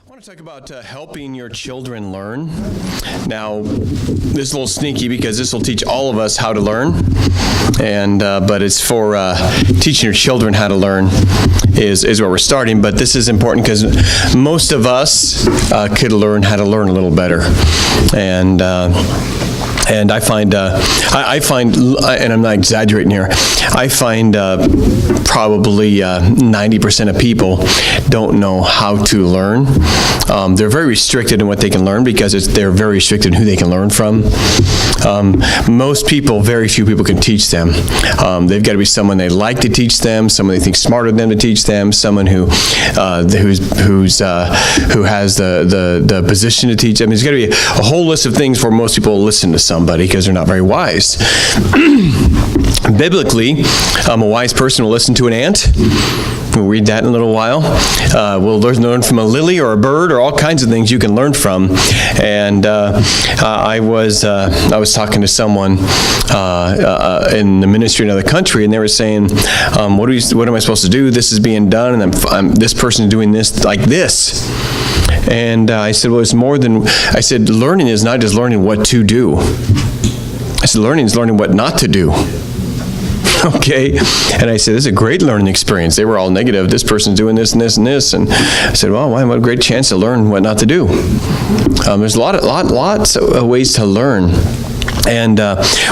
I want to talk about helping your children learn. Now, this is a little sneaky because this will teach all of us how to learn, but it's for teaching your children how to learn is where we're starting. But this is important because most of us could learn how to learn a little better, and I find, and I'm not exaggerating here, I find probably 90% of people don't know how to learn. They're very restricted in what they can learn because they're very restricted in who they can learn from. Most people, very few people can teach them. They've got to be someone they like to teach them, someone they think smarter than them to teach them, someone who has the position to teach them. There's got to be a whole list of things for most people to listen to somebody because they're not very wise. Biblically, a wise person will listen to an ant. We'll read that in a little while. We'll learn from a lily or a bird or all kinds of things you can learn from. And I was talking to someone in the ministry in another country, and they were saying, "What am I supposed to do? This is being done, and this person is doing this like this." And I said, "Well, it's more than." I said, "Learning is not just learning what to do. I said, learning is learning what not to do." Okay, and I said, "This is a great learning experience." They were all negative. This person's doing this and this and this, and I said, "Well, what a great chance to learn what not to do." There's lots of ways to learn. And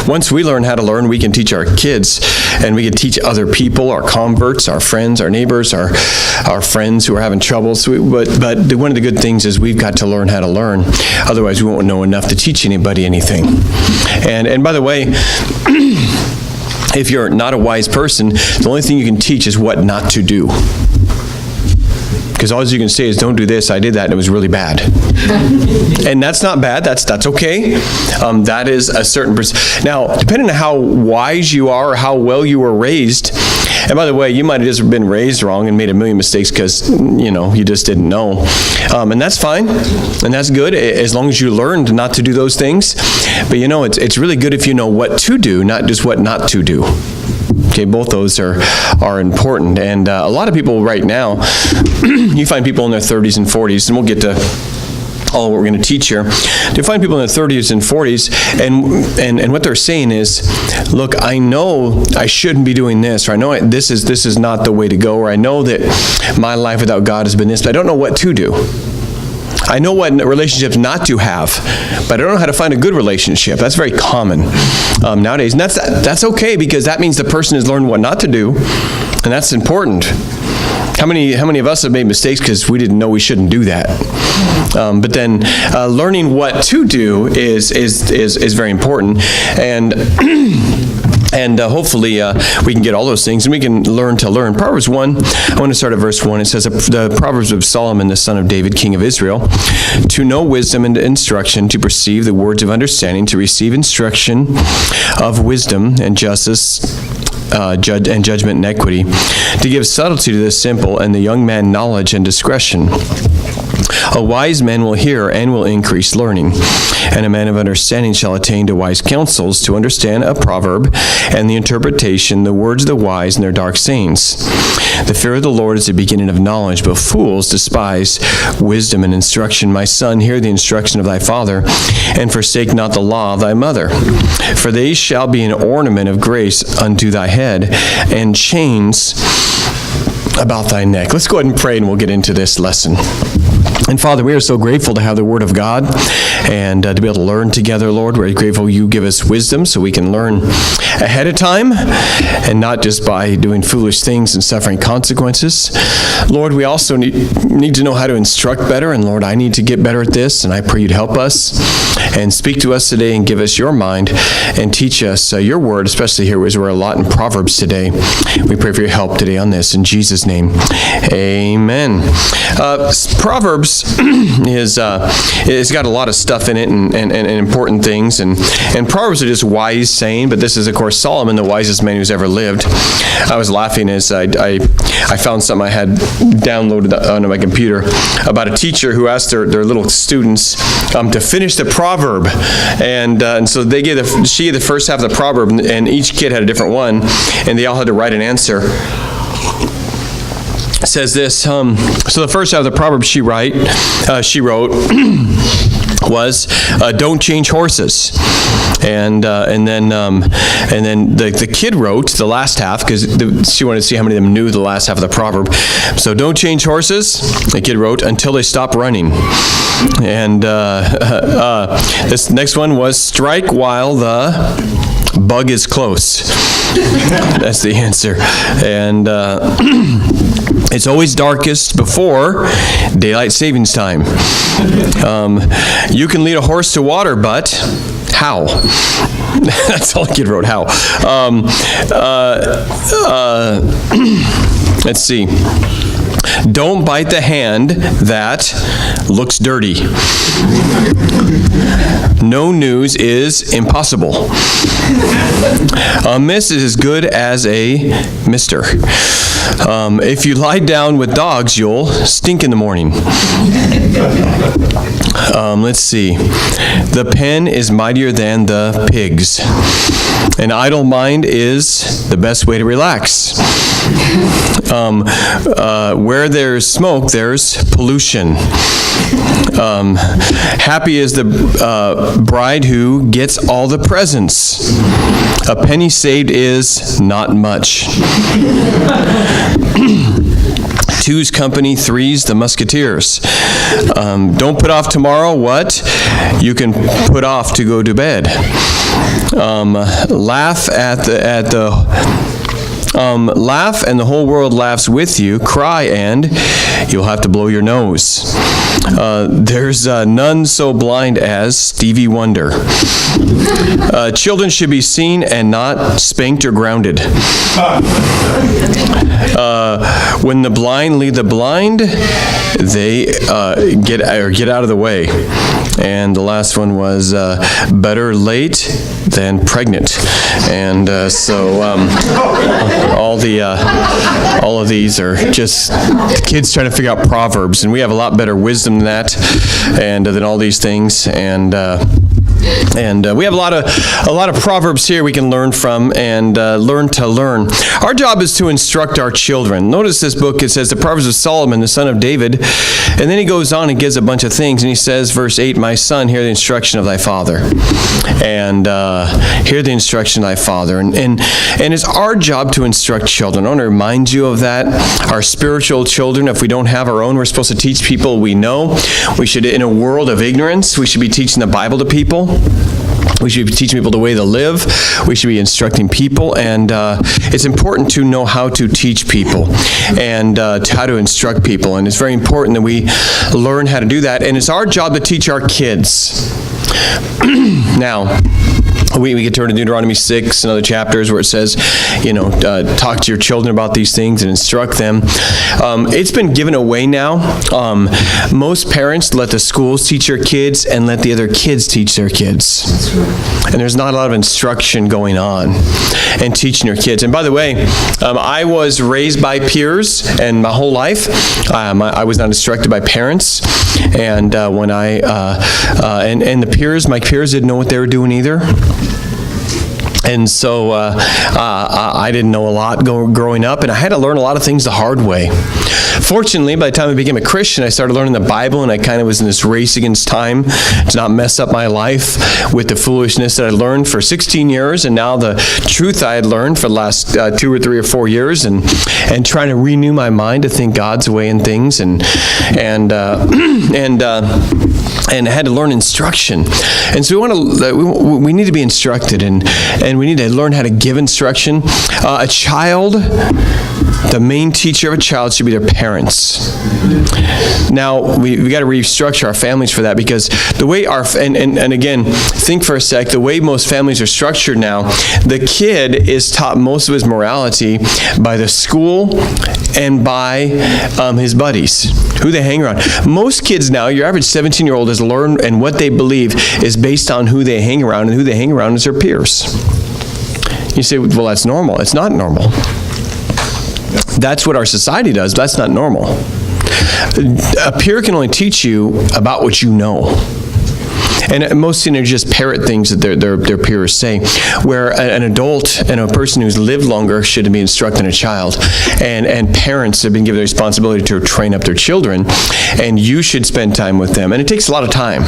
once we learn how to learn, we can teach our kids, and we can teach other people, our converts, our friends, our neighbors, our friends who are having trouble. But one of the good things is we've got to learn how to learn. Otherwise, we won't know enough to teach anybody anything. And by the way, if you're not a wise person, the only thing you can teach is what not to do. Because all you can say is, "Don't do this, I did that, and it was really bad." And that's not bad, that's okay. That is a certain Now, depending on how wise you are or how well you were raised, and by the way, you might have just been raised wrong and made a million mistakes because, you just didn't know. And that's fine, and that's good, as long as you learned not to do those things. But it's really good if you know what to do, not just what not to do. Okay, both those are important. And a lot of people right now, you find people in their 30s and 40s, and we'll get to all what we're going to teach here. You find people in their 30s and 40s, and what they're saying is, "Look, I know I shouldn't be doing this, or I know this is not the way to go, or I know that my life without God has been this, but I don't know what to do. I know what relationships not to have, but I don't know how to find a good relationship." That's very common nowadays, and that's okay, because that means the person has learned what not to do, and that's important. How many of us have made mistakes because we didn't know we shouldn't do that? But then learning what to do is very important, and hopefully we can get all those things, and we can learn to learn. Proverbs 1, I want to start at verse 1. It says, the Proverbs of Solomon, the son of David, king of Israel, "To know wisdom and instruction, to perceive the words of understanding, to receive instruction of wisdom and justice, and judgment and equity, to give subtlety to the simple, and the young man knowledge and discretion. A wise man will hear and will increase learning, and a man of understanding shall attain to wise counsels, to understand a proverb and the interpretation, the words of the wise and their dark sayings. The fear of the Lord is the beginning of knowledge, but fools despise wisdom and instruction. My son, hear the instruction of thy father, and forsake not the law of thy mother. For they shall be an ornament of grace unto thy head, and chains about thy neck." Let's go ahead and pray, and we'll get into this lesson. And Father, we are so grateful to have the Word of God and to be able to learn together, Lord. We're grateful you give us wisdom so we can learn ahead of time and not just by doing foolish things and suffering consequences. Lord, we also need to know how to instruct better, and Lord, I need to get better at this, and I pray you'd help us and speak to us today and give us your mind and teach us your Word, especially here as we're a lot in Proverbs today. We pray for your help today on this. In Jesus' name, amen. Proverbs is it's got a lot of stuff in it and important things, and Proverbs are just wise saying, but this is, of course, Solomon, the wisest man who's ever lived. I was laughing as I found something I had downloaded onto my computer about a teacher who asked their little students to finish the proverb, and so she gave the first half of the proverb, and each kid had a different one, and they all had to write an answer. says this. So the first out of the Proverbs she wrote was, "Don't change horses," and then the kid wrote the last half because she wanted to see how many of them knew the last half of the proverb. So, "Don't change horses," the kid wrote, "until they stop running." And this next one was, "Strike while the bug is close." That's the answer. And it's always darkest before daylight savings time. You can lead a horse to water, but how? That's all the kid wrote, how. Let's see. "Don't bite the hand that looks dirty." "No news is impossible." "A miss is as good as a mister." "If you lie down with dogs, you'll stink in the morning." Let's see. "The pen is mightier than the pigs." "An idle mind is the best way to relax." Where there's smoke, there's pollution. Happy is the bride who gets all the presents. A penny saved is not much. Two's company, three's the musketeers. Don't put off tomorrow what you can put off to go to bed. Laugh and the whole world laughs with you. Cry and you'll have to blow your nose. There's none so blind as Stevie Wonder. Children should be seen and not spanked or grounded. When the blind lead the blind, they get out of the way. And the last one was better late than pregnant. And so all of these are just kids trying to figure out Proverbs, and we have a lot better wisdom than that, and than all these things, and we have a lot of Proverbs here we can learn from and learn to learn. Our job is to instruct our children. Notice this book, it says the Proverbs of Solomon, the son of David, and then he goes on and gives a bunch of things, and he says, verse 8, "My son, hear the instruction of thy father." And hear the instruction of thy father. And it's our job to instruct children. I want to remind you of that. Our spiritual children, if we don't have our own, we're supposed to teach people we know. We should, in a world of ignorance, we should be teaching the Bible to people. We should be teaching people the way to live. We should be instructing people, and it's important to know how to teach people and how to instruct people. And it's very important that we learn how to do that. And it's our job to teach our kids. Now, we can turn to Deuteronomy 6 and other chapters where it says, talk to your children about these things and instruct them. It's been given away now. Most parents let the schools teach their kids and let the other kids teach their kids. And there's not a lot of instruction going on and teaching your kids. And by the way, I was raised by peers, and my whole life I was not instructed by parents. And when my peers didn't know what they were doing either. And so I didn't know a lot growing up, and I had to learn a lot of things the hard way. Fortunately, by the time I became a Christian, I started learning the Bible, and I kind of was in this race against time to not mess up my life with the foolishness that I learned for 16 years, and now the truth I had learned for the last 2 or 3 or 4 years, and trying to renew my mind to think God's way in things, and I had to learn instruction. And so we need to be instructed, and we need to learn how to give instruction. The main teacher of a child should be their parents. Now, we got to restructure our families for that, because the way and again, think for a sec, the way most families are structured now, the kid is taught most of his morality by the school and by his buddies, who they hang around. Most kids now, your average 17-year-old has learned, and what they believe is based on who they hang around, and who they hang around is their peers. You say, well, that's normal. It's not normal. That's what our society does, but that's not normal. A peer can only teach you about what you know. and most teenagers just parrot things that their peers say, where an adult and a person who's lived longer should be instructing a child, and parents have been given the responsibility to train up their children, and you should spend time with them, and it takes a lot of time.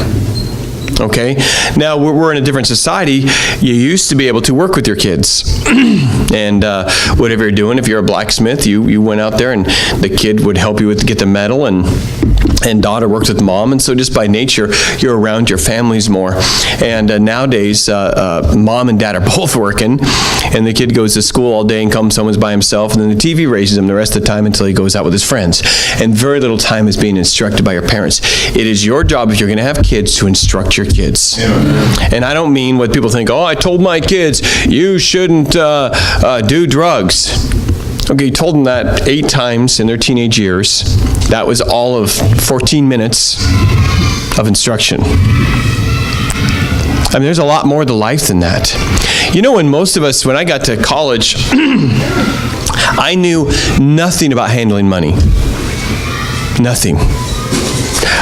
Okay? Now, we're in a different society. You used to be able to work with your kids. And whatever you're doing, if you're a blacksmith, you went out there and the kid would help you get the metal, and daughter works with mom. And so just by nature, you're around your families more. And nowadays, mom and dad are both working, and the kid goes to school all day and comes home by himself, and then the TV raises him the rest of the time until he goes out with his friends. And very little time is being instructed by your parents. It is your job, if you're going to have kids, to instruct your kids. And I don't mean what people think, I told my kids, you shouldn't do drugs. Okay, you told them that 8 times in their teenage years. That was all of 14 minutes of instruction. I mean, there's a lot more to life than that. You know, when I got to college, I knew nothing about handling money. Nothing.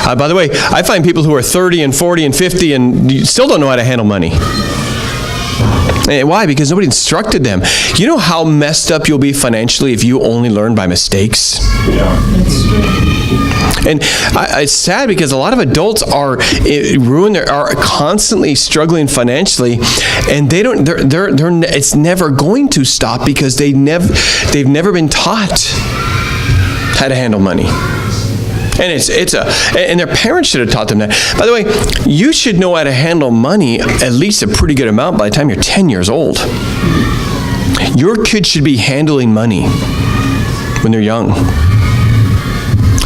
By the way, I find people who are 30 and 40 and 50 and still don't know how to handle money. Why? Because nobody instructed them. You know how messed up you'll be financially if you only learn by mistakes? Yeah. That's true. And it's sad because a lot of adults are constantly struggling financially, and it's never going to stop because they've never been taught how to handle money. And and their parents should have taught them that. By the way, you should know how to handle money, at least a pretty good amount, by the time you're 10 years old. Your kids should be handling money when they're young.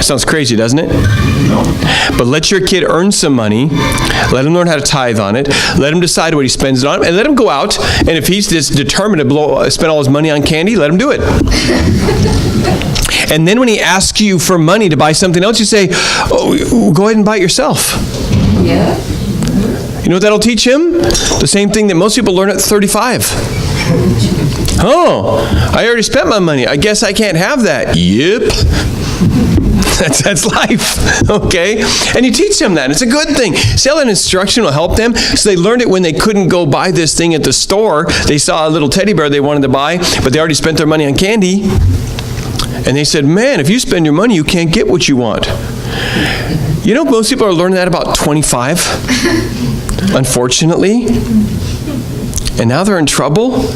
Sounds crazy, doesn't it? No. But let your kid earn some money. Let him learn how to tithe on it. Let him decide what he spends it on, and let him go out. And if he's just determined to spend all his money on candy, let him do it. And then when he asks you for money to buy something else, you say, go ahead and buy it yourself. Yeah. You know what that'll teach him? The same thing that most people learn at 35. I already spent my money. I guess I can't have that. Yep. That's life, okay? And you teach them that. It's a good thing. See how that instruction will help them? So they learned it when they couldn't go buy this thing at the store. They saw a little teddy bear they wanted to buy, but they already spent their money on candy. And they said, man, if you spend your money, you can't get what you want. You know, most people are learning that about 25, unfortunately. And now they're in trouble.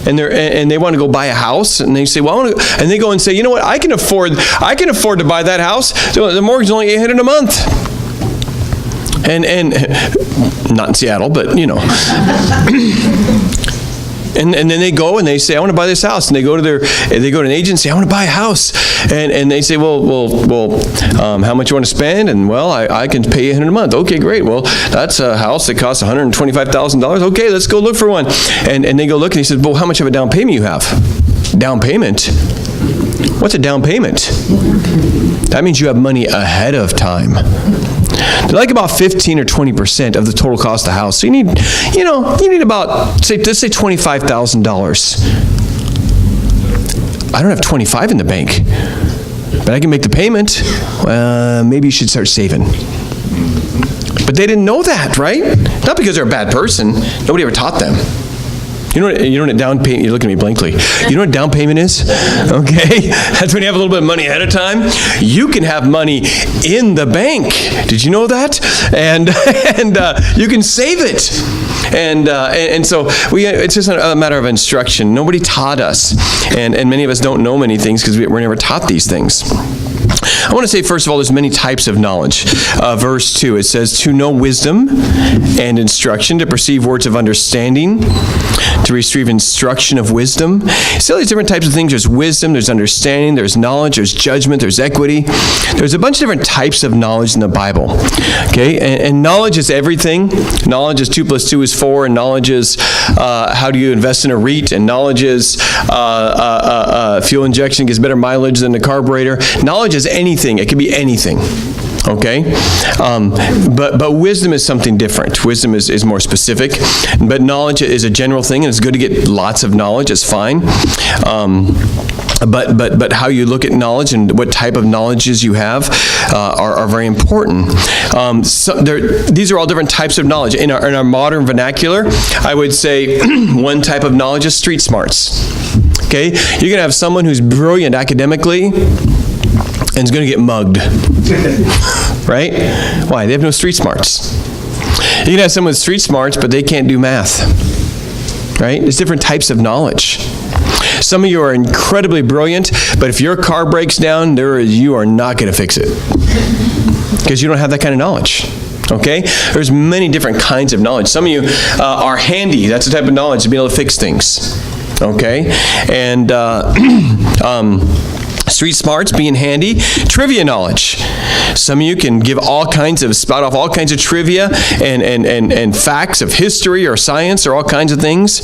And they want to go buy a house, and they say, and they go and say, you know what, I can afford to buy that house. The mortgage is only $800 a month. And not in Seattle, but you know. And then they go and they say, I want to buy this house. And they go to an agent and say, I want to buy a house. And they say, well, how much you want to spend? And I can pay $800 a month. Okay, great. Well, that's a house that costs $125,000. Okay, let's go look for one. And they go look, and he says, well, how much of a down payment you have? Down payment? What's a down payment? That means you have money ahead of time. They're like about 15 or 20% of the total cost of the house. So you need about, let's say $25,000. I don't have 25 in the bank, but I can make the payment. Maybe you should start saving. But they didn't know that, right? Not because they're a bad person. Nobody ever taught them. You know what down payment, you're looking at me blankly. You know what down payment is? Okay? That's when you have a little bit of money ahead of time. You can have money in the bank. Did you know that? And you can save it. And so it's just a matter of instruction. Nobody taught us. And many of us don't know many things because we're never taught these things. I want to say, first of all, there's many types of knowledge. Verse 2, it says, to know wisdom and instruction, to perceive words of understanding, to receive instruction of wisdom. See all these different types of things. There's wisdom, there's understanding, there's knowledge, there's judgment, there's equity. There's a bunch of different types of knowledge in the Bible. Okay, and knowledge is everything. Knowledge is 2 + 2 is 4, and knowledge is how do you invest in a REIT, and knowledge is fuel injection gets better mileage than the carburetor. Knowledge is anything anything. It could be anything. Okay? But wisdom is something different. Wisdom is more specific. But knowledge is a general thing, and it's good to get lots of knowledge. It's fine. But how you look at knowledge and what type of knowledges you have are very important. These are all different types of knowledge. In our modern vernacular, I would say one type of knowledge is street smarts. Okay? You're going to have someone who's brilliant academically and is going to get mugged. Right? Why? They have no street smarts. You can have someone with street smarts, but they can't do math. Right? There's different types of knowledge. Some of you are incredibly brilliant, but if your car breaks down, you are not going to fix it. Because you don't have that kind of knowledge. Okay? There's many different kinds of knowledge. Some of you are handy. That's the type of knowledge to be able to fix things. Okay? And street smarts, being handy. Trivia knowledge. Some of you can spout off all kinds of trivia and facts of history or science or all kinds of things.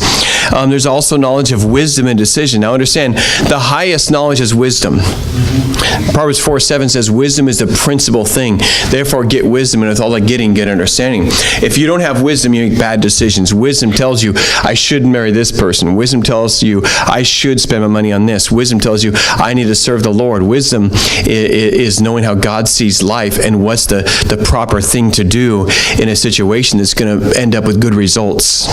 There's also knowledge of wisdom and decision. Now understand, the highest knowledge is wisdom. Proverbs 4:7 says, wisdom is the principal thing. Therefore get wisdom, and with all the getting, get understanding. If you don't have wisdom, you make bad decisions. Wisdom tells you, I shouldn't marry this person. Wisdom tells you, I should spend my money on this. Wisdom tells you, I need to serve the Lord. Wisdom is knowing how God sees life and what's the proper thing to do in a situation that's going to end up with good results.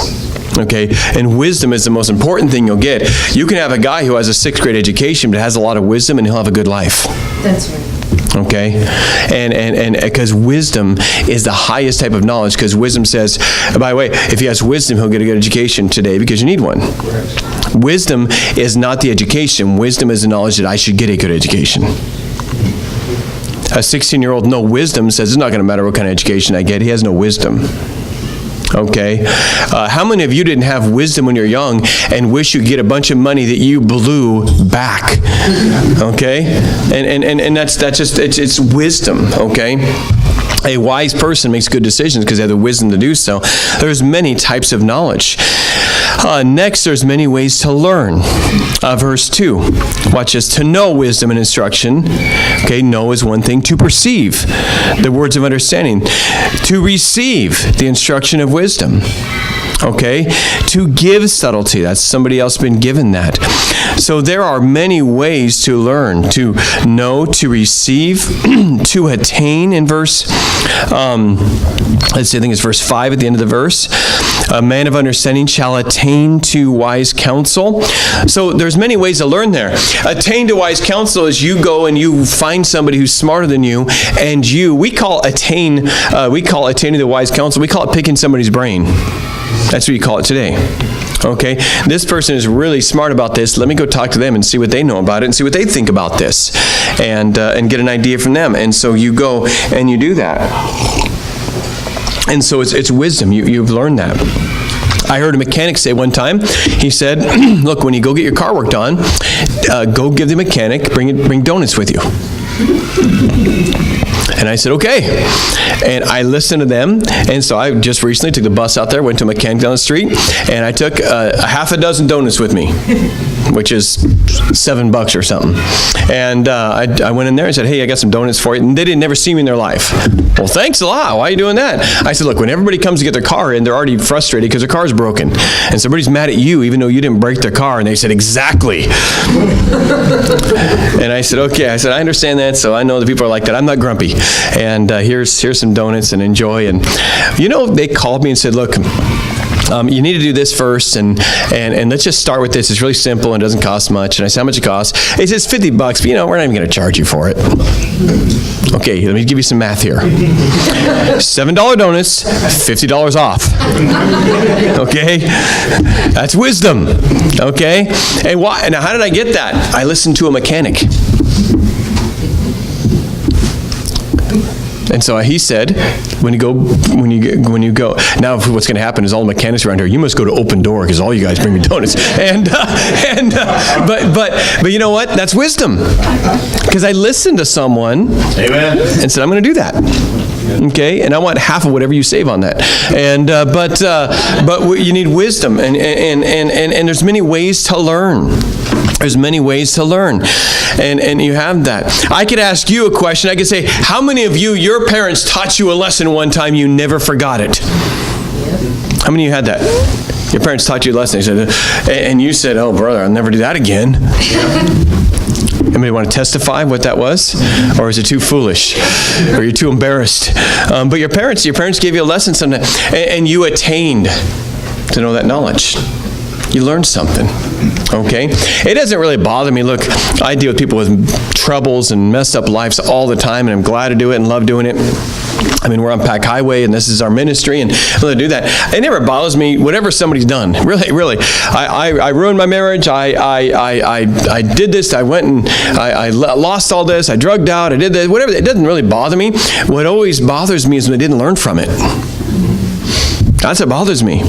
Okay? And wisdom is the most important thing you'll get. You can have a guy who has a 6th grade education but has a lot of wisdom, and he'll have a good life. That's right. Okay? And because wisdom is the highest type of knowledge, because wisdom says, by the way, if he has wisdom, he'll get a good education today because you need one. Correct. Wisdom is not the education. Wisdom is the knowledge that I should get a good education. A 16-year-old no wisdom says it's not going to matter what kind of education I get. He has no wisdom. Okay? How many of you didn't have wisdom when you're young and wish you could get a bunch of money that you blew back? Okay? And that's just, it's wisdom, okay? A wise person makes good decisions because they have the wisdom to do so. There's many types of knowledge. Next, there's many ways to learn. Verse 2. Watch this. To know wisdom and instruction. Okay, know is one thing. To perceive the words of understanding. To receive the instruction of wisdom. Okay? To give subtlety. That's somebody else been given that. So there are many ways to learn, to know, to receive, to attain in verse, let's see, I think it's verse 5 at the end of the verse. A man of understanding shall attain to wise counsel. So there's many ways to learn there. Attain to wise counsel is you go and you find somebody who's smarter than you, and we call attaining to wise counsel, we call it picking somebody's brain. That's what you call it today. Okay? This person is really smart about this. Let me go talk to them and see what they know about it and see what they think about this and get an idea from them. And so you go and you do that. And so it's wisdom. You've learned that. I heard a mechanic say one time, he said, look, when you go get your car worked on, go give the mechanic, bring donuts with you. And I said, okay. And I listened to them. And so I just recently took the bus out there, went to a mechanic down the street, and I took a half a dozen donuts with me, which is $7 or something. And I went in there and said, hey, I got some donuts for you. And they didn't never see me in their life. Well, thanks a lot. Why are you doing that? I said, look, when everybody comes to get their car in, they're already frustrated because their car's broken. And somebody's mad at you even though you didn't break their car. And they said, exactly. And I said, okay. I said, I understand that. So I know that people are like that. I'm not grumpy. And here's some donuts and enjoy. And they called me and said, look, you need to do this first, and let's just start with this. It's really simple and doesn't cost much. And I said, how much it costs? It says $50, but we're not even going to charge you for it. Okay, let me give you some math here. $7 donuts, $50 off. Okay? That's wisdom. Okay? And why? Now, how did I get that? I listened to a mechanic. And so he said, when you go, now what's going to happen is all the mechanics around here, you must go to Open Door because all you guys bring me donuts. But you know what? That's wisdom. Because I listened to someone. Amen. And said, I'm going to do that. Okay, and I want half of whatever you save on that. And but you need wisdom, and there's many ways to learn. There's many ways to learn, and you have that. I could ask you a question. I could say, how many of you, your parents taught you a lesson one time, you never forgot it? How many of you had that? Your parents taught you a lesson, and you said, oh, brother, I'll never do that again. Anybody want to testify what that was? Or is it too foolish? Or you're too embarrassed? But your parents gave you a lesson sometime, and you attained to know that knowledge. You learned something, okay? It doesn't really bother me. Look, I deal with people with troubles and messed up lives all the time, and I'm glad to do it and love doing it. I mean, we're on Pack Highway, and this is our ministry, and we'll do that. It never bothers me, whatever somebody's done. Really. I ruined my marriage. I did this. I went and I lost all this. I drugged out. I did this. Whatever. It doesn't really bother me. What always bothers me is when they didn't learn from it. That's what bothers me.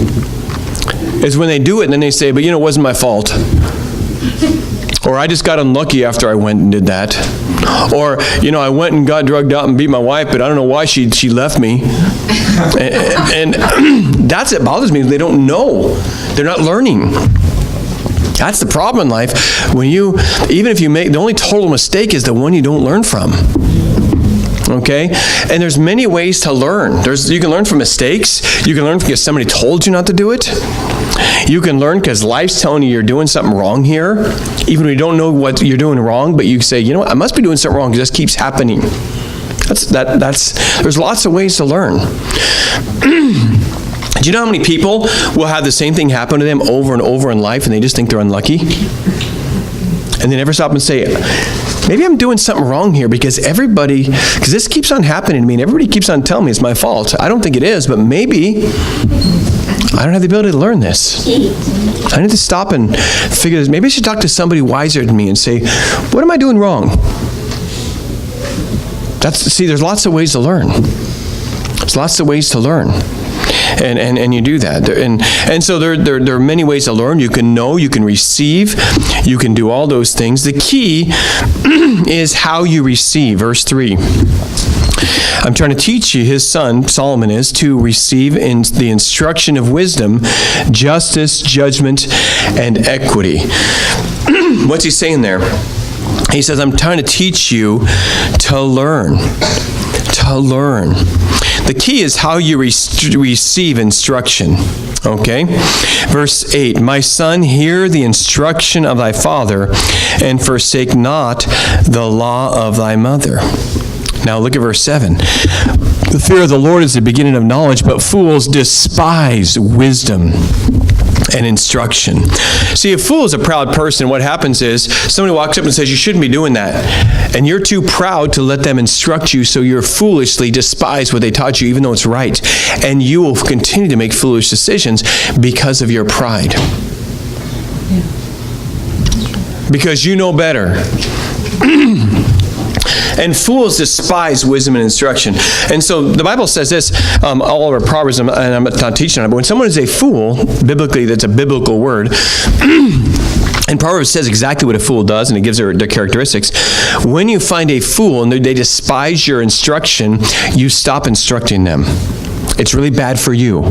Is when they do it and then they say, but it wasn't my fault. Or I just got unlucky after I went and did that. Or, I went and got drugged out and beat my wife, but I don't know why she left me. And that's what bothers me. They don't know. They're not learning. That's the problem in life. Even if you make, the only total mistake is the one you don't learn from. Okay? And there's many ways to learn. You can learn from mistakes. You can learn because somebody told you not to do it. You can learn because life's telling you you're doing something wrong here. Even when you don't know what you're doing wrong, but you say, I must be doing something wrong because this keeps happening. There's lots of ways to learn. Do you know how many people will have the same thing happen to them over and over in life and they just think they're unlucky? And they never stop and say, maybe I'm doing something wrong here because this keeps on happening to me and everybody keeps on telling me it's my fault. I don't think it is, but maybe I don't have the ability to learn this. I need to stop and figure this. Maybe I should talk to somebody wiser than me and say, what am I doing wrong? There's lots of ways to learn. There's lots of ways to learn. And you do that. And so there are many ways to learn. You can know, you can receive, you can do all those things. The key is how you receive. Verse 3. I'm trying to teach you, his son, Solomon is, to receive in the instruction of wisdom, justice, judgment, and equity. What's he saying there? He says, I'm trying to teach you to learn. To learn. The key is how you receive instruction. Okay? Verse 8, my son, hear the instruction of thy father, and forsake not the law of thy mother. Now look at verse 7. The fear of the Lord is the beginning of knowledge, but fools despise wisdom and instruction. See, a fool is a proud person. What happens is somebody walks up and says, you shouldn't be doing that. And you're too proud to let them instruct you, so you're foolishly despise what they taught you, even though it's right. And you will continue to make foolish decisions because of your pride. Because you know better. And fools despise wisdom and instruction. And so the Bible says this, all of our Proverbs, and I'm not teaching on it, but when someone is a fool, biblically, that's a biblical word, and Proverbs says exactly what a fool does, and it gives their characteristics. When you find a fool and they despise your instruction, you stop instructing them. It's really bad for you.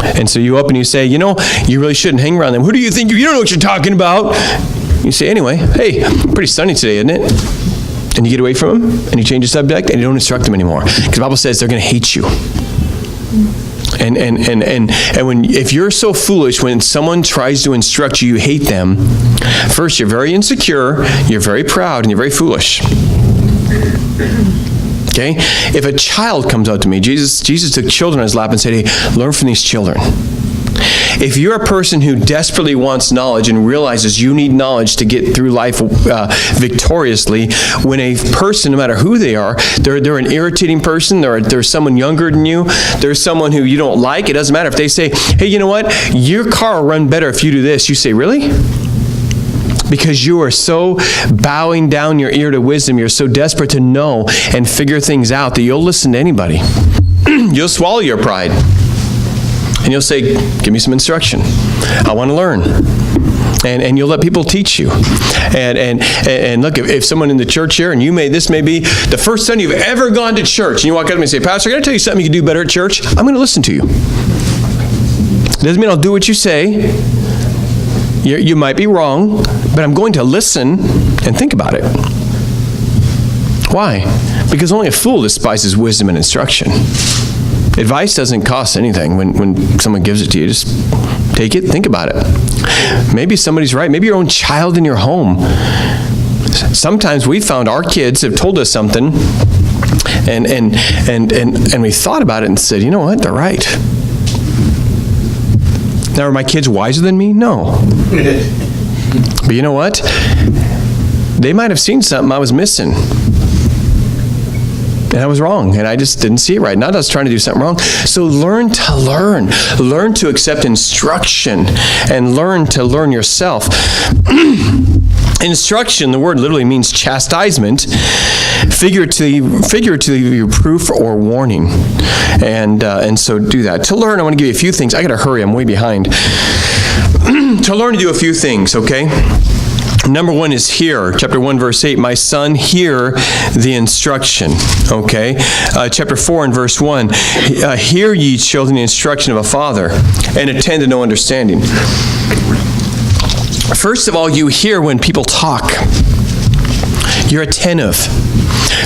And so you open and you say, you really shouldn't hang around them. Who do you think? You don't know what you're talking about. You say, anyway, hey, pretty sunny today, isn't it? And you get away from them, and you change the subject, and you don't instruct them anymore. Because the Bible says they're going to hate you. And if you're so foolish, when someone tries to instruct you, you hate them, first, you're very insecure, you're very proud, and you're very foolish. Okay? If a child comes out to me, Jesus took children on his lap and said, hey, learn from these children. If you're a person who desperately wants knowledge and realizes you need knowledge to get through life victoriously, when a person, no matter who they are, they're an irritating person, they're someone younger than you, there's someone who you don't like, it doesn't matter. If they say, hey, you know what? Your car will run better if you do this. You say, really? Because you are so bowing down your ear to wisdom, you're so desperate to know and figure things out that you'll listen to anybody. You'll swallow your pride. And you'll say, give me some instruction. I want to learn. And you'll let people teach you. And look, if someone in the church here, and this may be the first time you've ever gone to church, and you walk up to me and say, Pastor, I got to tell you something you can do better at church. I'm going to listen to you. Doesn't mean I'll do what you say. You might be wrong, but I'm going to listen and think about it. Why? Because only a fool despises wisdom and instruction. Advice doesn't cost anything when someone gives it to you. Just take it, think about it. Maybe somebody's right. Maybe your own child in your home. Sometimes we found our kids have told us something, and we thought about it and said, you know what, they're right. Now, are my kids wiser than me? No. But you know what? They might have seen something I was missing. And I was wrong, and I just didn't see it right. Not us trying to do something wrong. So learn to learn. Learn to accept instruction, and learn to learn yourself. Instruction, the word literally means chastisement, figuratively reproof or warning. And so do that. To learn, I want to give you a few things. I got to hurry. I'm way behind. To learn to do a few things, okay? Number one is hear. Chapter 1, verse 8, my son, hear the instruction. Okay? Chapter 4 and verse 1, hear ye children the instruction of a father, and attend to no understanding. First of all, you hear when people talk. You're attentive.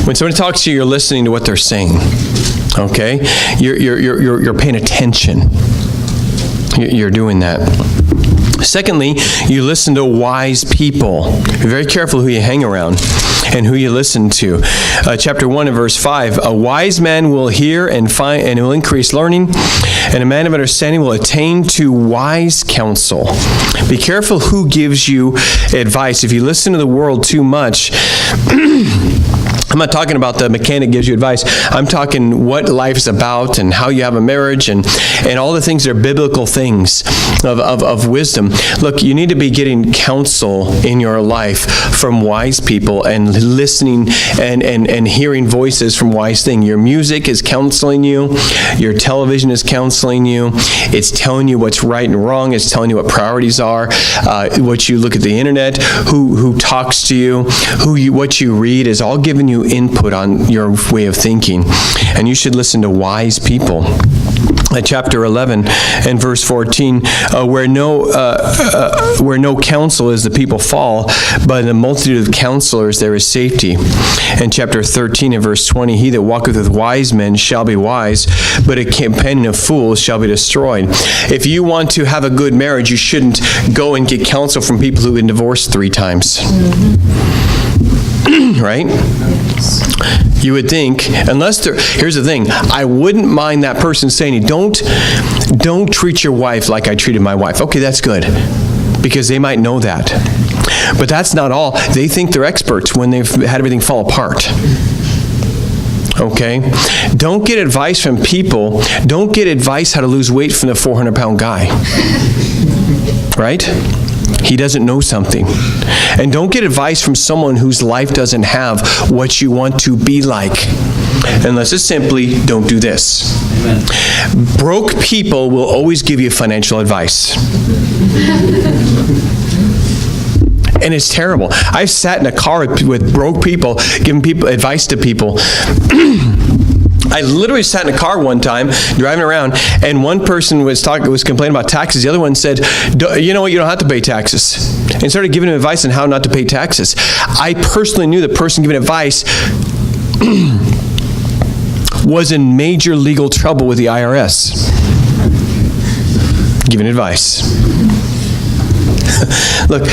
When somebody talks to you, you're listening to what they're saying. Okay? You're paying attention. You're doing that. Secondly, you listen to wise people. Be very careful who you hang around and who you listen to. Chapter 1 and verse 5, a wise man will hear and find, and will increase learning, and a man of understanding will attain to wise counsel. Be careful who gives you advice. If you listen to the world too much, I'm not talking about the mechanic gives you advice. I'm talking what life's about and how you have a marriage and all the things that are biblical things of wisdom. Look, you need to be getting counsel in your life from wise people and listening and hearing voices from wise things. Your music is counseling you. Your television is counseling you. It's telling you what's right and wrong. It's telling you what priorities are. What you look at the internet, who talks to you, what you read is all giving you input on your way of thinking. And you should listen to wise people. Chapter 11 and verse 14, where no counsel is, the people fall, but in the multitude of counselors there is safety. And chapter 13 and verse 20, he that walketh with wise men shall be wise, but a companion of fools shall be destroyed. If you want to have a good marriage, you shouldn't go and get counsel from people who've been divorced 3 times. Right? You would think, here's the thing, I wouldn't mind that person saying, don't treat your wife like I treated my wife. Okay, that's good, because they might know that. But that's not all. They think they're experts when they've had everything fall apart. Okay? Don't get advice from people. Don't get advice how to lose weight from the 400-pound guy. Right? He doesn't know something. And don't get advice from someone whose life doesn't have what you want to be like. Unless it's simply, don't do this. Amen. Broke people will always give you financial advice. And it's terrible. I've sat in a car with broke people, giving people advice to people. I literally sat in a car one time, driving around, and one person was complaining about taxes. The other one said, you know what, you don't have to pay taxes. And started giving him advice on how not to pay taxes. I personally knew the person giving advice was in major legal trouble with the IRS. Giving advice. Look,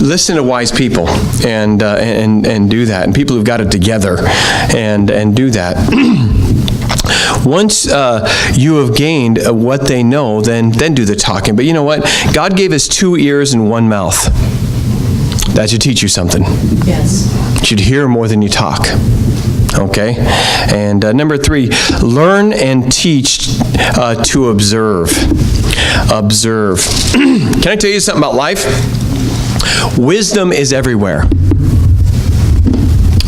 listen to wise people and do that. And people who've got it together and do that. Once you have gained what they know, then do the talking. But you know what? God gave us 2 ears and 1 mouth. That should teach you something. Yes. You should hear more than you talk. Okay? And number 3, learn and teach to observe. Observe. Can I tell you something about life? Wisdom is everywhere.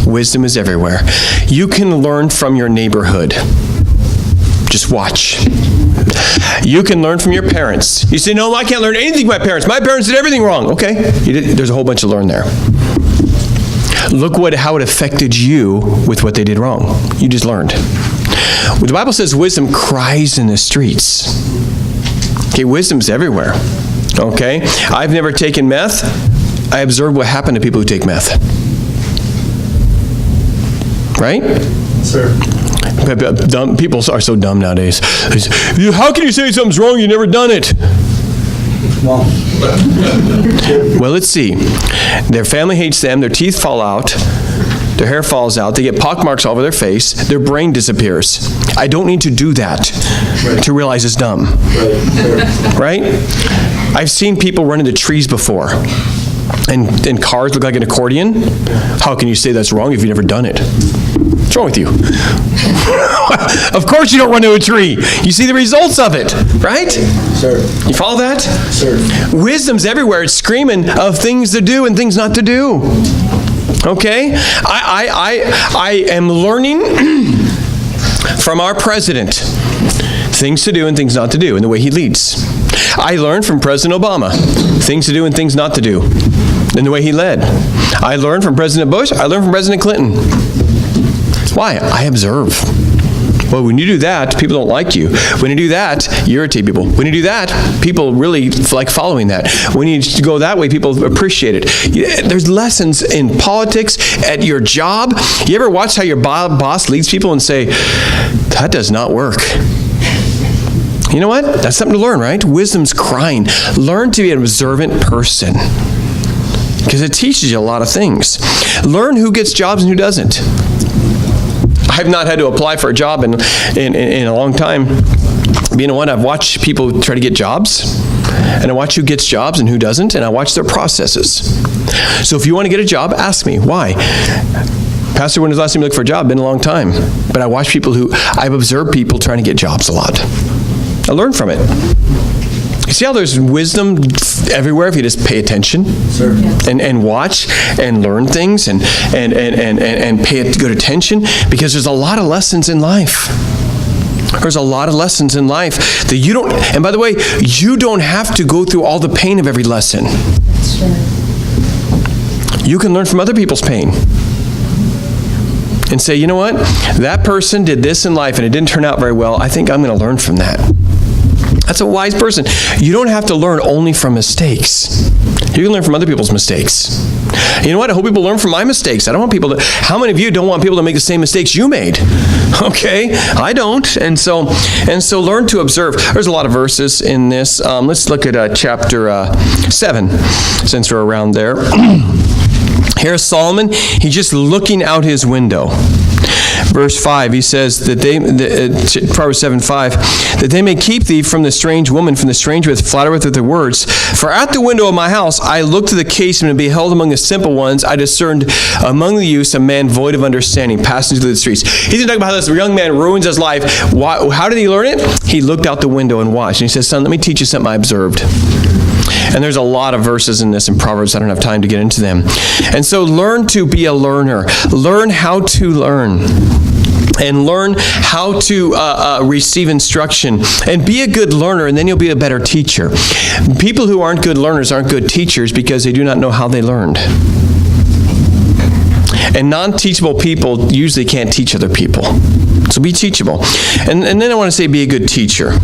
Wisdom is everywhere. You can learn from your neighborhood. Just watch. You can learn from your parents. You say, no, I can't learn anything from my parents. My parents did everything wrong. Okay, there's a whole bunch to learn there. Look how it affected you with what they did wrong. You just learned. Well, the Bible says wisdom cries in the streets. Okay, wisdom's everywhere. Okay, I've never taken meth. I observe what happened to people who take meth. Right? Sir. People are so dumb nowadays. How can you say something's wrong? You've never done it. Well, let's see. Their family hates them. Their teeth fall out. Their hair falls out. They get pockmarks all over their face. Their brain disappears. I don't need to do that to realize it's dumb. Right? I've seen people run into trees before. And cars look like an accordion. How can you say that's wrong if you've never done it? What's wrong with you? Of course you don't run into a tree. You see the results of it, right? Sir. You follow that? Sir. Wisdom's everywhere. It's screaming of things to do and things not to do. Okay? I am learning from our president things to do and things not to do in the way he leads. I learned from President Obama things to do and things not to do in the way he led. I learned from President Bush. I learned from President Clinton. Why? I observe. Well, when you do that, people don't like you. When you do that, you irritate people. When you do that, people really like following that. When you go that way, people appreciate it. There's lessons in politics, at your job. You ever watch how your boss leads people and say, that does not work? You know what? That's something to learn, right? Wisdom's crying. Learn to be an observant person, because it teaches you a lot of things. Learn who gets jobs and who doesn't. I've not had to apply for a job in a long time. But you know what? I've watched people try to get jobs, and I watch who gets jobs and who doesn't, and I watch their processes. So if you want to get a job, ask me. Why? Pastor, when was the last time you looked for a job? Been a long time. But I watch people I've observed people trying to get jobs a lot. I learn from it. You see how there's wisdom everywhere if you just pay attention? Sir. And watch and learn things and pay good attention, because there's a lot of lessons in life. There's a lot of lessons in life that you don't, and by the way, you don't have to go through all the pain of every lesson. That's true. You can learn from other people's pain. And say, you know what? That person did this in life and it didn't turn out very well. I think I'm going to learn from that. That's a wise person. You don't have to learn only from mistakes. You can learn from other people's mistakes. You know what? I hope people learn from my mistakes. I don't want people to, how many of you don't want people to make the same mistakes you made? Okay, I don't. And so learn to observe. There's a lot of verses in this. Let's look at chapter 7, since we're around there. Here's Solomon. He's just looking out his window. Verse 5, he says that Proverbs 7:5, that they may keep thee from the strange woman, from the stranger that flattereth with their words. For at the window of my house I looked to the casement and beheld among the simple ones, I discerned among the youths a man void of understanding, passing through the streets. He's going to talk about how this young man ruins his life. How did he learn it? He looked out the window and watched. And he says, son, let me teach you something I observed. And there's a lot of verses in this in Proverbs. I don't have time to get into them. And so learn to be a learner. Learn how to learn. And learn how to receive instruction. And be a good learner, and then you'll be a better teacher. People who aren't good learners aren't good teachers because they do not know how they learned. And non-teachable people usually can't teach other people. So be teachable. And then I want to say be a good teacher.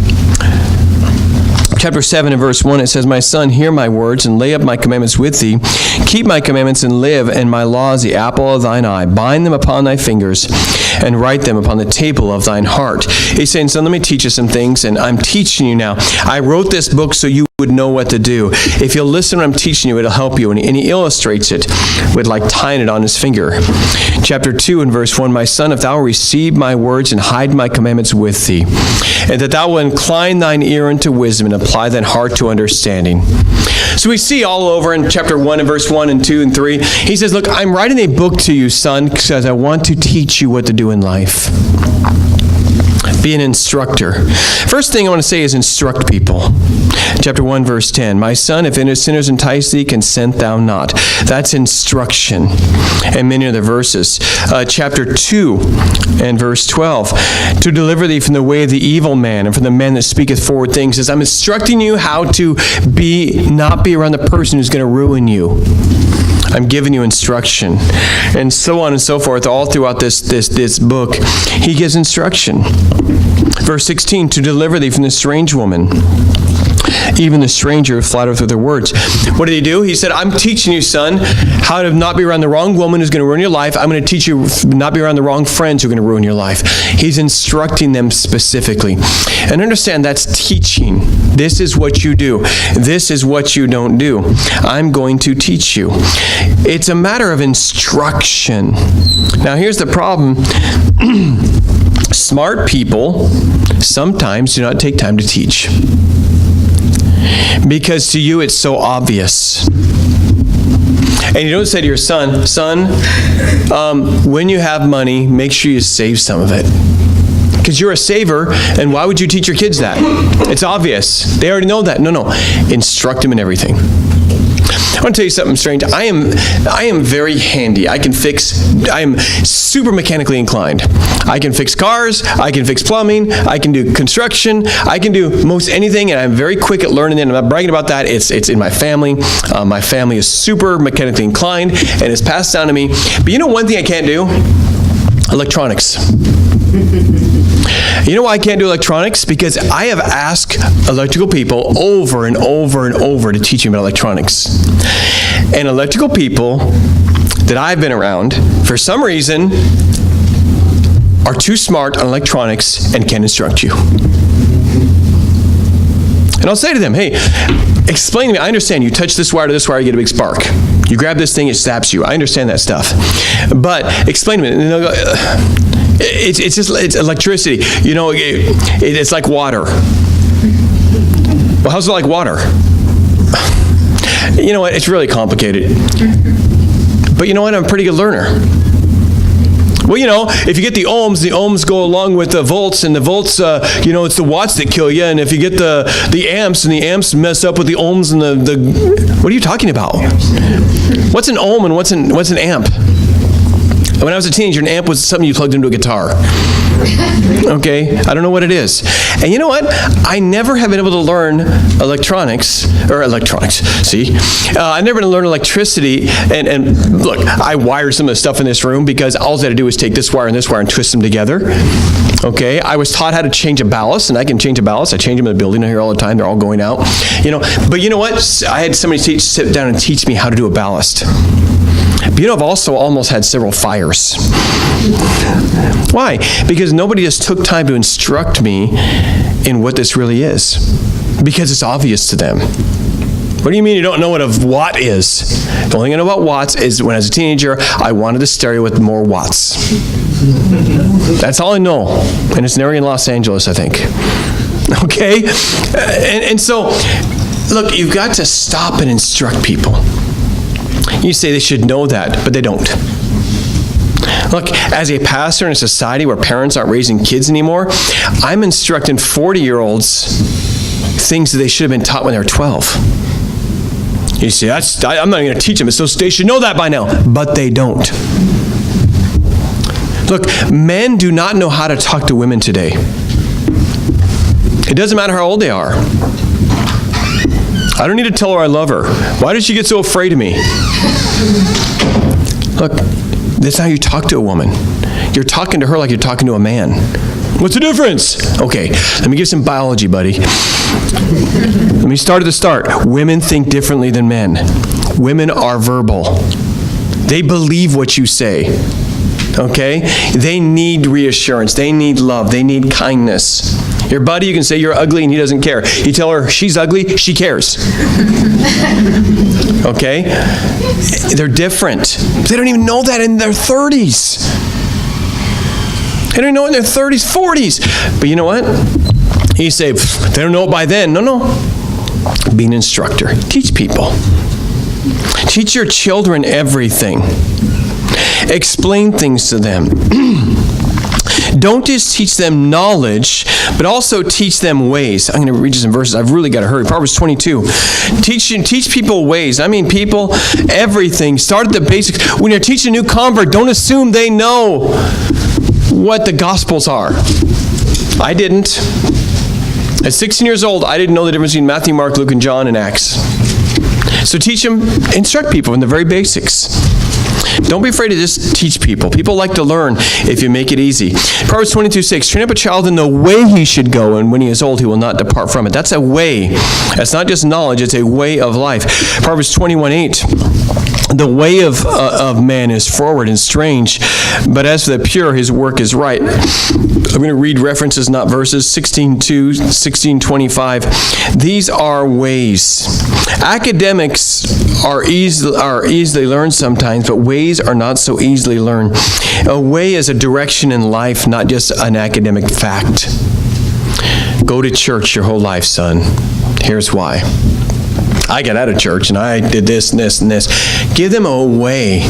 Chapter 7 and verse 1, it says, my son, hear my words and lay up my commandments with thee. Keep my commandments and live, and my laws the apple of thine eye. Bind them upon thy fingers and write them upon the table of thine heart. He's saying, son, let me teach you some things, and I'm teaching you now. I wrote this book so you would know what to do. If you'll listen when I'm teaching you, it'll help you. And he illustrates it with like tying it on his finger. Chapter 2 and verse 1, my son, if thou will receive my words and hide my commandments with thee, and that thou will incline thine ear unto wisdom and apply thine heart to understanding. So we see all over in chapter 1 and verse 1 and 2 and 3, he says, look, I'm writing a book to you, son, because I want to teach you what to do in life. Be an instructor. First thing I want to say is instruct people. Chapter 1, verse 10. My son, if any sinners entice thee, consent thou not. That's instruction. And many other verses. Chapter 2 and verse 12. To deliver thee from the way of the evil man and from the man that speaketh forward things. Says, I'm instructing you how to not be around the person who's going to ruin you. I'm giving you instruction. And so on and so forth, all throughout this book. He gives instruction. Verse 16, to deliver thee from the strange woman, even the stranger who flattereth with her words. What did he do? He said, I'm teaching you, son, how to not be around the wrong woman who's going to ruin your life. I'm going to teach you not be around the wrong friends who are going to ruin your life. He's instructing them specifically. And understand, that's teaching. This is what you do. This is what you don't do. I'm going to teach you. It's a matter of instruction. Now, here's the problem. Smart people sometimes do not take time to teach. Because to you it's so obvious. And you don't say to your son, when you have money, make sure you save some of it. Because you're a saver, and why would you teach your kids that? It's obvious. They already know that. No. Instruct them in everything. I want to tell you something strange. I am very handy. I am super mechanically inclined. I can fix cars. I can fix plumbing. I can do construction. I can do most anything, and I'm very quick at learning it. I'm not bragging about that. It's in my family. My family is super mechanically inclined, and it's passed down to me. But you know one thing I can't do? Electronics. You know why I can't do electronics? Because I have asked electrical people over and over and over to teach me about electronics. And electrical people that I've been around, for some reason, are too smart on electronics and can instruct you. And I'll say to them, hey, explain to me. I understand you touch this wire to this wire, you get a big spark. You grab this thing, it zaps you. I understand that stuff. But explain to me. And they'll go, it's electricity. You know, it's like water. Well, how's it like water? You know what? It's really complicated. But you know what? I'm a pretty good learner. Well, you know, if you get the ohms go along with the volts, and the volts, it's the watts that kill you. And if you get the amps, and the amps mess up with the ohms and the what are you talking about? What's an ohm and what's an amp? When I was a teenager, an amp was something you plugged into a guitar. Okay? I don't know what it is. And you know what? I never have been able to learn electronics. See? I've never been able to learn electricity. And look, I wired some of the stuff in this room because all I had to do was take this wire and twist them together. Okay? I was taught how to change a ballast, and I can change a ballast. I change them in the building here all the time. They're all going out. You know, but you know what? I had somebody sit down and teach me how to do a ballast. But you know, I've also almost had several fires. Why? Because nobody just took time to instruct me in what this really is. Because it's obvious to them. What do you mean you don't know what a watt is? The only thing I know about watts is when I was a teenager, I wanted a stereo with more watts. That's all I know. And it's an area in Los Angeles, I think. Okay? And so, look, you've got to stop and instruct people. You say they should know that, but they don't. Look, as a pastor in a society where parents aren't raising kids anymore, I'm instructing 40-year-olds things that they should have been taught when they were 12. You say, I'm not going to teach them, so they should know that by now. But they don't. Look, men do not know how to talk to women today. It doesn't matter how old they are. I don't need to tell her I love her. Why does she get so afraid of me? Look, that's how you talk to a woman. You're talking to her like you're talking to a man. What's the difference? Okay, let me give some biology, buddy. Let me start at the start. Women think differently than men. Women are verbal. They believe what you say. Okay? They need reassurance. They need love. They need kindness. Your buddy, you can say you're ugly and he doesn't care. You tell her she's ugly, she cares. Okay? They're different. They don't even know that in their 30s. They don't even know it in their 30s, 40s. But you know what? You say, they don't know it by then. No. Be an instructor. Teach people. Teach your children everything. Explain things to them. Don't just teach them knowledge, but also teach them ways. I'm going to read you some verses. I've really got to hurry. Proverbs 22. Teach people ways. I mean, people, everything. Start at the basics. When you're teaching a new convert, don't assume they know what the Gospels are. I didn't. At 16 years old, I didn't know the difference between Matthew, Mark, Luke, and John, and Acts. So teach them, instruct people in the very basics. Don't be afraid to just teach people. People like to learn if you make it easy. Proverbs 22:6, train up a child in the way he should go, and when he is old, he will not depart from it. That's a way. That's not just knowledge, it's a way of life. Proverbs 21:8, the way of man is forward and strange, but as for the pure, his work is right. I'm going to read references, not verses. 16:2, 16:25. These are ways. Academics are easily learned sometimes, but ways are not so easily learned. A way is a direction in life, not just an academic fact. Go to church your whole life, son. Here's why. I got out of church and I did this and this and this. Give them a way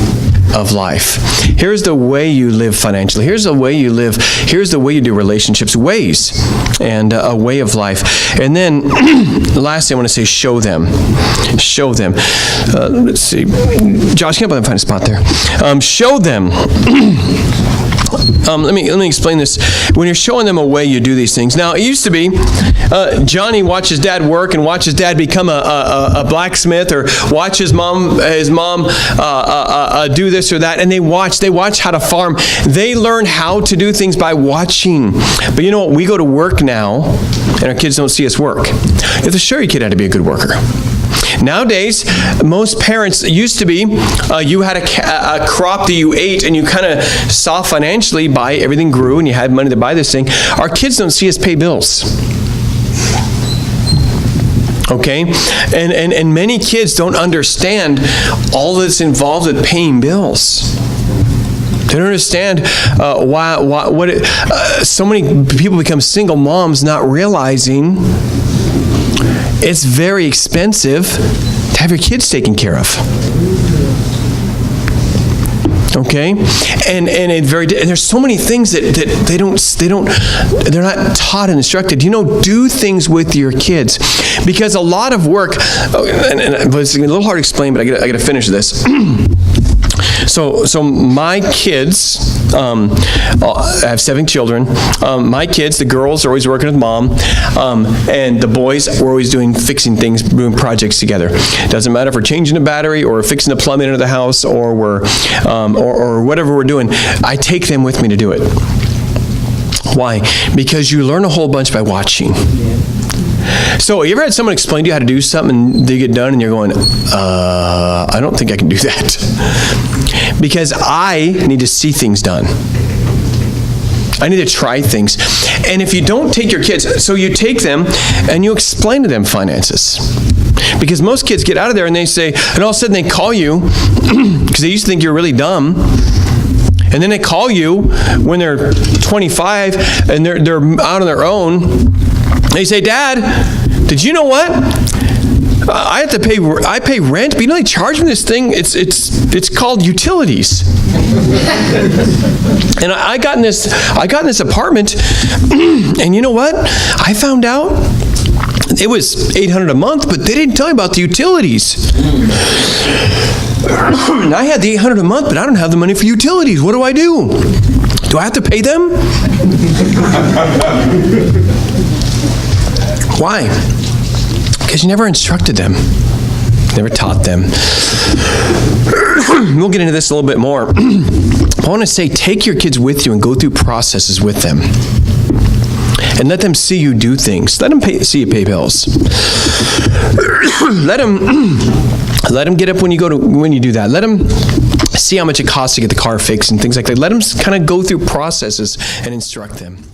of life. Here's the way you live financially. Here's the way you live. Here's the way you do relationships. Ways and a way of life. And then lastly, I want to say show them. Show them. Let's see. Josh, can I find a spot there? Show them. Let me explain this. When you're showing them a way, you do these things. Now, it used to be Johnny watches Dad work and watches Dad become a blacksmith, or watch his mom do this or that, and they watch how to farm. They learn how to do things by watching. But you know what? We go to work now, and our kids don't see us work. You have to show your kid how to be a good worker. Nowadays, most parents, it used to be, you had a crop that you ate and you kind of saw financially by everything grew and you had money to buy this thing. Our kids don't see us pay bills. Okay? And many kids don't understand all that's involved with paying bills. They don't understand so many people become single moms not realizing it's very expensive to have your kids taken care of. Okay, and there's so many things that they're not taught and instructed. Do things with your kids, because a lot of work. And it's a little hard to explain, but I got to finish this. So my kids, I have 7 children. My kids, the girls are always working with Mom, and the boys were always fixing things, doing projects together. Doesn't matter if we're changing a battery or fixing the plumbing into the house or we're or whatever we're doing. I take them with me to do it. Why? Because you learn a whole bunch by watching. So, you ever had someone explain to you how to do something and they get done and you're going, I don't think I can do that. Because I need to see things done. I need to try things. And if you don't take your kids, so you take them and you explain to them finances. Because most kids get out of there and they say, and all of a sudden they call you, because they used to think you're really dumb. And then they call you when they're 25 and they're out on their own. They say, Dad, did you know what? I pay rent, but they charge me this thing. It's called utilities. And I got in this apartment, and you know what? I found out it was $800 a month, but they didn't tell me about the utilities. And I had the $800 a month, but I don't have the money for utilities. What do I do? Do I have to pay them? Why? Because you never instructed them. Never taught them. We'll get into this a little bit more. I want to say, take your kids with you and go through processes with them. And let them see you do things. Let them see you pay bills. Let them get up when you do that. Let them see how much it costs to get the car fixed and things like that. Let them kind of go through processes and instruct them.